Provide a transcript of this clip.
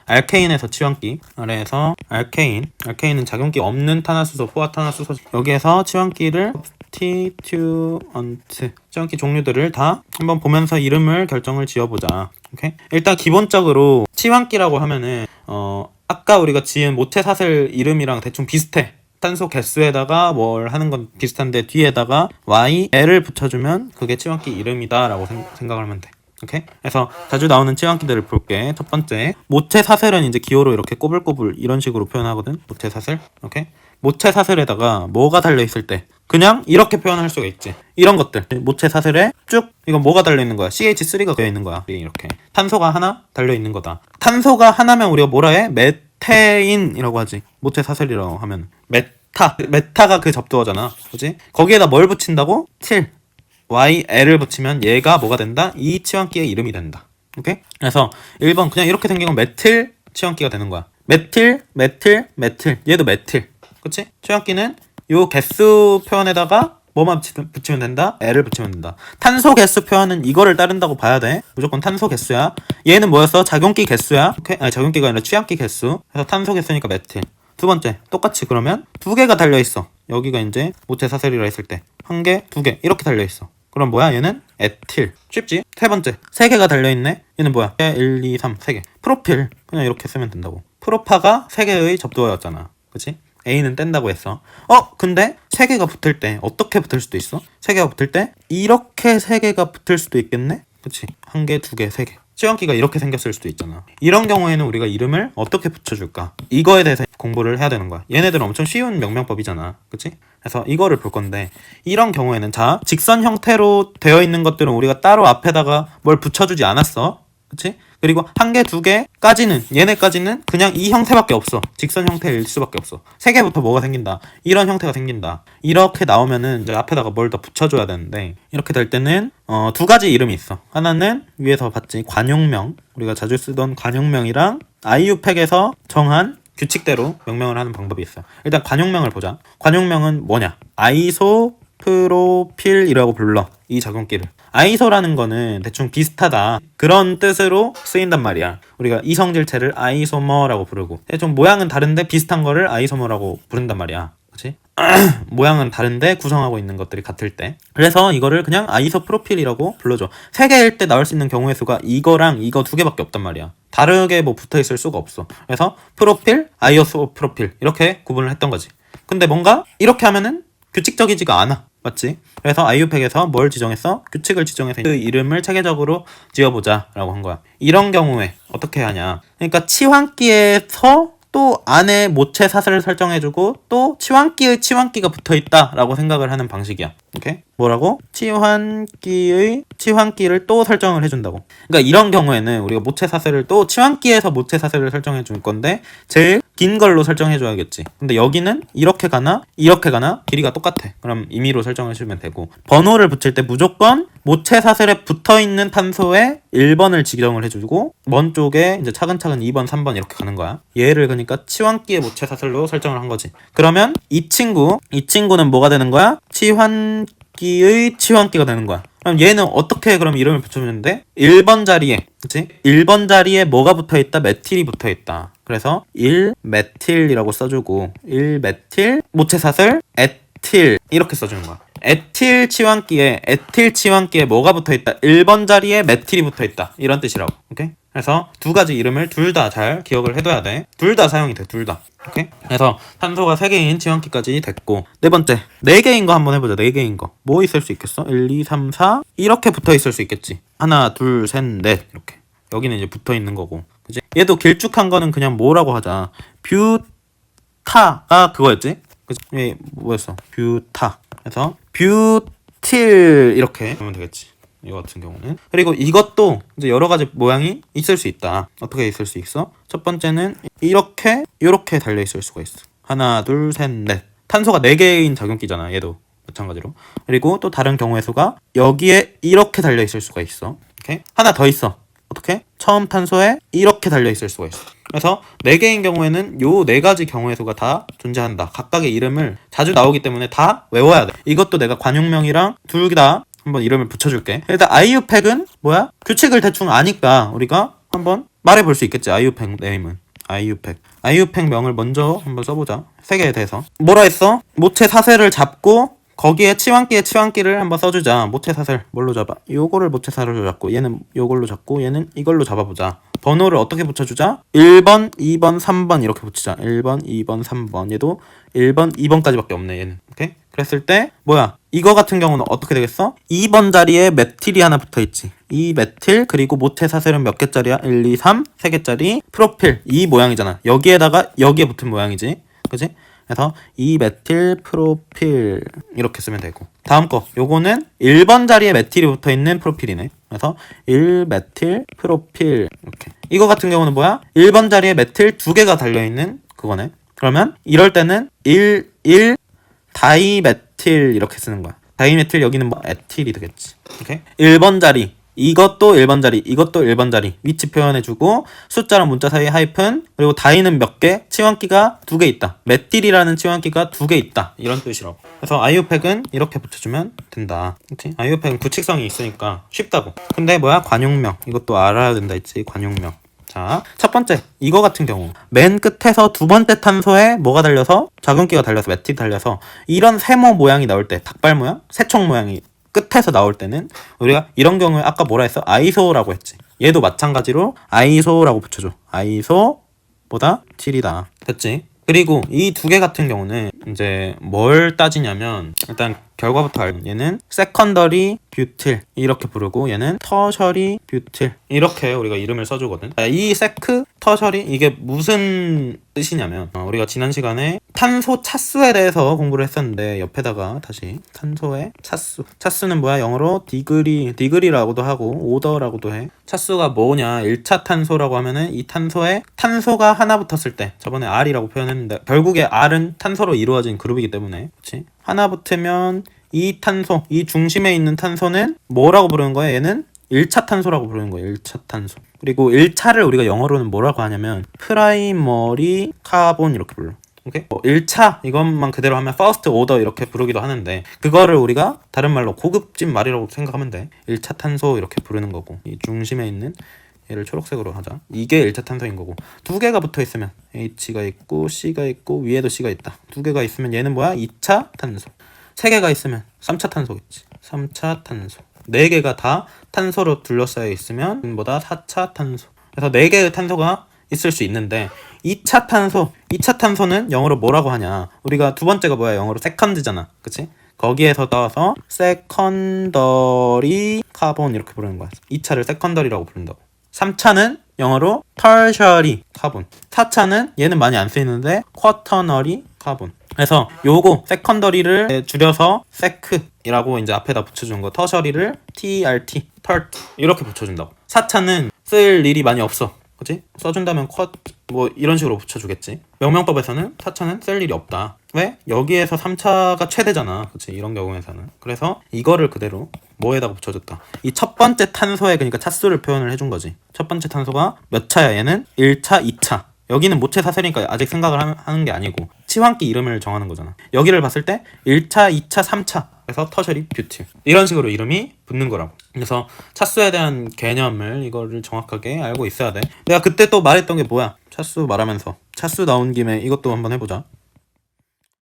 알케인에서 치환기, 아래에서 알케인은 작용기 없는 탄화수소, 포화탄화수소. 여기에서 치환기를 컨스티튜언트, 치환기 종류들을 다 한번 보면서 이름을 결정을 지어보자. 오케이? 일단 기본적으로 치환기라고 하면은 아까 우리가 지은 모태 사슬 이름이랑 대충 비슷해. 탄소 개수에다가 뭘 하는 건 비슷한데 뒤에다가 y, l을 붙여주면 그게 치환기 이름이다 라고 생각을 하면 돼. 오케이? 그래서 자주 나오는 치환기들을 볼게. 첫 번째, 모태 사슬은 이제 기호로 이렇게 꼬불꼬불 이런 식으로 표현하거든. 모태 사슬. 오케이? 모태 사슬에다가 뭐가 달려있을 때 그냥 이렇게 표현할 수가 있지. 이런 것들. 모태 사슬에 쭉 이건 뭐가 달려있는 거야? CH3가 되어있는 거야. 이렇게 탄소가 하나 달려있는 거다. 탄소가 하나면 우리가 뭐라 해? 메테인이라고 하지. 모태 사슬이라고 하면 메타가 그 접두어잖아. 그지? 거기에다 뭘 붙인다고? 틸, y, l을 붙이면 얘가 뭐가 된다? 이 치환기의 이름이 된다. 오케이? 그래서 1번 그냥 이렇게 생긴 건 메틸 치환기가 되는 거야. 메틸 얘도 메틸. 그치? 치환기는 요 개수 표현에다가 뭐만 붙이면 된다? l을 붙이면 된다. 탄소 개수 표현은 이거를 따른다고 봐야 돼. 무조건 탄소 개수야. 얘는 뭐였어? 작용기 개수야. 오케이? 아니, 작용기가 아니라 취합기 개수. 그래서 탄소 개수니까 메틸. 두 번째, 똑같이 그러면 두 개가 달려있어. 여기가 이제 모태 사슬이라 했을 때 한 개, 두 개 이렇게 달려있어. 그럼 뭐야? 얘는 에틸. 쉽지? 세 번째, 세 개가 달려있네. 얘는 뭐야? 1, 2, 3, 세 개. 프로필. 그냥 이렇게 쓰면 된다고. 프로파가 세 개의 접두어였잖아. 그치? A는 뗀다고 했어. 근데 세 개가 붙을 때 어떻게 붙을 수도 있어? 세 개가 붙을 때 이렇게 세 개가 붙을 수도 있겠네? 그치? 한 개, 두 개, 세 개. 치환기가 이렇게 생겼을 수도 있잖아. 이런 경우에는 우리가 이름을 어떻게 붙여줄까? 이거에 대해서 공부를 해야 되는 거야. 얘네들은 엄청 쉬운 명명법이잖아. 그치? 그래서 이거를 볼 건데 이런 경우에는 자, 직선 형태로 되어 있는 것들은 우리가 따로 앞에다가 뭘 붙여주지 않았어. 그치? 그리고 한 개, 두 개까지는 얘네까지는 그냥 이 형태밖에 없어. 직선 형태일 수밖에 없어. 세 개부터 뭐가 생긴다. 이런 형태가 생긴다. 이렇게 나오면은 이제 앞에다가 뭘 더 붙여줘야 되는데 이렇게 될 때는 두 가지 이름이 있어. 하나는 위에서 봤지. 관용명. 우리가 자주 쓰던 관용명이랑 IU팩에서 정한 규칙대로 명명을 하는 방법이 있어. 일단 관용명을 보자. 관용명은 뭐냐? 아이소프로필이라고 불러. 이 작용기를. 아이소라는 거는 대충 비슷하다 그런 뜻으로 쓰인단 말이야. 우리가 이성질체를 아이소머라고 부르고 좀 모양은 다른데 비슷한 거를 아이소머라고 부른단 말이야. 그치? 모양은 다른데 구성하고 있는 것들이 같을 때. 그래서 이거를 그냥 아이소프로필이라고 불러줘. 세 개일 때 나올 수 있는 경우의 수가 이거랑 이거 두 개밖에 없단 말이야. 다르게 뭐 붙어있을 수가 없어. 그래서 프로필, 아이소프로필 이렇게 구분을 했던 거지. 근데 뭔가 이렇게 하면은 규칙적이지가 않아. 맞지? 그래서 IU팩에서 뭘 지정했어? 규칙을 지정해서 그 이름을 체계적으로 지어보자 라고 한 거야. 이런 경우에 어떻게 하냐? 그러니까 치환기에서 또 안에 모체 사슬을 설정해주고 또 치환기의 치환기가 붙어있다 라고 생각을 하는 방식이야. 오케이? 뭐라고? 치환기를 또 설정을 해준다고. 그러니까 이런 경우에는 우리가 모체 사슬을 또 치환기에서 모체 사슬을 설정해 줄 건데 제일 긴 걸로 설정해 줘야겠지. 근데 여기는 이렇게 가나 이렇게 가나 길이가 똑같아. 그럼 임의로 설정해 주면 되고 번호를 붙일 때 무조건 모체 사슬에 붙어있는 탄소에 1번을 지정을 해주고 먼 쪽에 이제 차근차근 2번, 3번 이렇게 가는 거야. 얘를 그러니까 치환기의 모체 사슬로 설정을 한 거지. 그러면 이 친구는 뭐가 되는 거야? 치환기의 치환기가 되는 거야. 그럼 얘는 어떻게 그럼 이름을 붙여주는데 1번 자리에 그치? 1번 자리에 뭐가 붙어있다? 메틸이 붙어있다. 그래서 1메틸이라고 써주고 1메틸 모체사슬 에틸 이렇게 써주는 거야. 에틸 치환기에 뭐가 붙어있다? 1번 자리에 메틸이 붙어있다. 이런 뜻이라고. 오케이? 그래서 두 가지 이름을 둘 다 잘 기억을 해둬야 돼. 둘 다 사용이 돼. 둘 다. 오케이? 그래서 탄소가 3개인 치환기까지 됐고 네 번째 4개인 거 한번 해보자. 4개인 거. 뭐 있을 수 있겠어? 1, 2, 3, 4 이렇게 붙어있을 수 있겠지. 하나, 둘, 셋, 넷 이렇게. 여기는 이제 붙어있는 거고 그치? 얘도 길쭉한 거는 그냥 뭐라고 하자. 뷰타가 그거였지? 그치? 얘 뭐였어? 뷰타. 그래서 뷰틸 이렇게 하면 되겠지. 이거 같은 경우는. 그리고 이것도 이제 여러 가지 모양이 있을 수 있다. 어떻게 있을 수 있어? 첫 번째는 이렇게 달려 있을 수가 있어. 하나, 둘, 셋, 넷. 탄소가 4개인 작용기잖아. 얘도 마찬가지로. 그리고 또 다른 경우의 수가 여기에 이렇게 달려 있을 수가 있어. 오케이? 하나 더 있어. 어떻게? 처음 탄소에 이렇게 달려 있을 수가 있어. 그래서 4개인 경우에는 요 4가지 경우의 수가 다 존재한다. 각각의 이름을 자주 나오기 때문에 다 외워야 돼. 이것도 내가 관용명이랑 둘 다 한번 이름을 붙여줄게. 일단 IU팩은 뭐야? 규칙을 대충 아니까 우리가 한번 말해볼 수 있겠지. 아이유팩 네임은. 아이유팩 명을 먼저 한번 써보자. 세계에 대해서. 뭐라 했어? 모체 사슬을 잡고 거기에 치환기를 한번 써주자. 모체 사슬 뭘로 잡아? 요거를 모체 사슬로 잡고 얘는 요걸로 잡고 얘는 이걸로 잡아보자. 번호를 어떻게 붙여주자? 1번, 2번, 3번 이렇게 붙이자. 1번, 2번, 3번. 얘도 1번, 2번까지밖에 없네 얘는. 오케이? 그랬을 때 뭐야? 이거 같은 경우는 어떻게 되겠어? 2번 자리에 메틸이 하나 붙어있지. 이 메틸 그리고 모체 사슬은 몇 개짜리야? 1, 2, 3 3개짜리 프로필 이 모양이잖아. 여기에다가 여기에 붙은 모양이지. 그지? 그래서 이 메틸 프로필 이렇게 쓰면 되고 다음 거 요거는 1번 자리에 메틸이 붙어있는 프로필이네. 그래서 1메틸 프로필 이렇게. 이거 같은 경우는 뭐야? 1번 자리에 메틸 2개가 달려있는 그거네. 그러면 이럴 때는 1 다이메틸 이렇게 쓰는 거야. 다이메틸 여기는 뭐 에틸이 되겠지. 오케이? 1번 자리 이것도 1번 자리 이것도 1번 자리 위치 표현해주고 숫자랑 문자 사이에 하이픈 그리고 다이는 몇 개? 치환기가 2개 있다. 메틸이라는 치환기가 2개 있다. 이런 뜻이라고. 그래서 아이유팩은 이렇게 붙여주면 된다. 그치? 아이유팩은 구칙성이 있으니까 쉽다고. 근데 뭐야? 관용명 이것도 알아야 된다 했지. 관용명. 자, 첫 번째 이거 같은 경우 맨 끝에서 두 번째 탄소에 뭐가 달려서 자근기가 달려서 메틸이 달려서 이런 세모 모양이 나올 때 닭발 모양? 새총 모양이 끝에서 나올 때는 우리가 이런 경우에 아까 뭐라 했어? 아이소라고 했지. 얘도 마찬가지로 아이소라고 붙여줘. 아이소보다 7이다. 됐지? 그리고 이 두 개 같은 경우는 이제 뭘 따지냐면 일단 결과부터 알면 얘는 세컨더리 뷰틸 이렇게 부르고 얘는 터셔리 뷰틸 이렇게 우리가 이름을 써주거든. 이 세크, 터셔리 이게 무슨 뜻이냐면 우리가 지난 시간에 탄소 차수에 대해서 공부를 했었는데 옆에다가 다시 탄소의 차수는 뭐야? 영어로 디그리라고도 하고 오더라고도 해. 차수가 뭐냐? 1차 탄소라고 하면은 이 탄소에 탄소가 하나 붙었을 때 저번에 R이라고 표현했는데 결국에 R은 탄소로 이루어진 그룹이기 때문에 그렇지? 하나 붙으면 이 탄소, 이 중심에 있는 탄소는 뭐라고 부르는 거야? 얘는 1차 탄소라고 부르는 거예요. 1차 탄소. 그리고 1차를 우리가 영어로는 뭐라고 하냐면 프라이머리 카본 이렇게 불러. 오케이? 1차 이것만 그대로 하면 first order 이렇게 부르기도 하는데 그거를 우리가 다른 말로 고급진 말이라고 생각하면 돼. 1차 탄소 이렇게 부르는 거고 이 중심에 있는 얘를 초록색으로 하자. 이게 1차 탄소인 거고 두 개가 붙어 있으면 H가 있고 C가 있고 위에도 C가 있다. 두 개가 있으면 얘는 뭐야? 2차 탄소. 세 개가 있으면 3차 탄소겠지. 3차 탄소. 네 개가 다 탄소로 둘러싸여 있으면 뭐다? 4차 탄소. 그래서 네 개의 탄소가 있을 수 있는데 2차 탄소는 영어로 뭐라고 하냐? 우리가 두 번째가 뭐야? 영어로 세컨드잖아. 그치? 거기에서 따와서 세컨더리 카본 이렇게 부르는 거야. 2차를 세컨더리라고 부른다고. 3차는 영어로 터셔리 카본. 4차는 얘는 많이 안 쓰이는데 쿼터너리 카본. 그래서 요거 세컨더리를 줄여서 세크이라고 이제 앞에다 붙여준 거 터셔리를 TRT 터트 이렇게 붙여준다고. 4차는 쓸 일이 많이 없어. 그치? 써준다면 뭐 이런 식으로 붙여주겠지. 명명법에서는 4차는 쓸 일이 없다. 왜? 여기에서 3차가 최대잖아. 그치? 이런 경우에서는. 그래서 이거를 그대로 뭐에다가 붙여줬다. 이 첫 번째 탄소에 그러니까 차수를 표현을 해준 거지. 첫 번째 탄소가 몇 차야? 얘는 1차, 2차. 여기는 모체 사슬이니까 아직 생각을 하는 게 아니고 치환기 이름을 정하는 거잖아. 여기를 봤을 때 1차, 2차, 3차 그래서 터셔리 뷰틸 이런 식으로 이름이 붙는 거라고. 그래서 차수에 대한 개념을 이거를 정확하게 알고 있어야 돼. 내가 그때 또 말했던 게 뭐야? 차수 말하면서 차수 나온 김에 이것도 한번 해보자.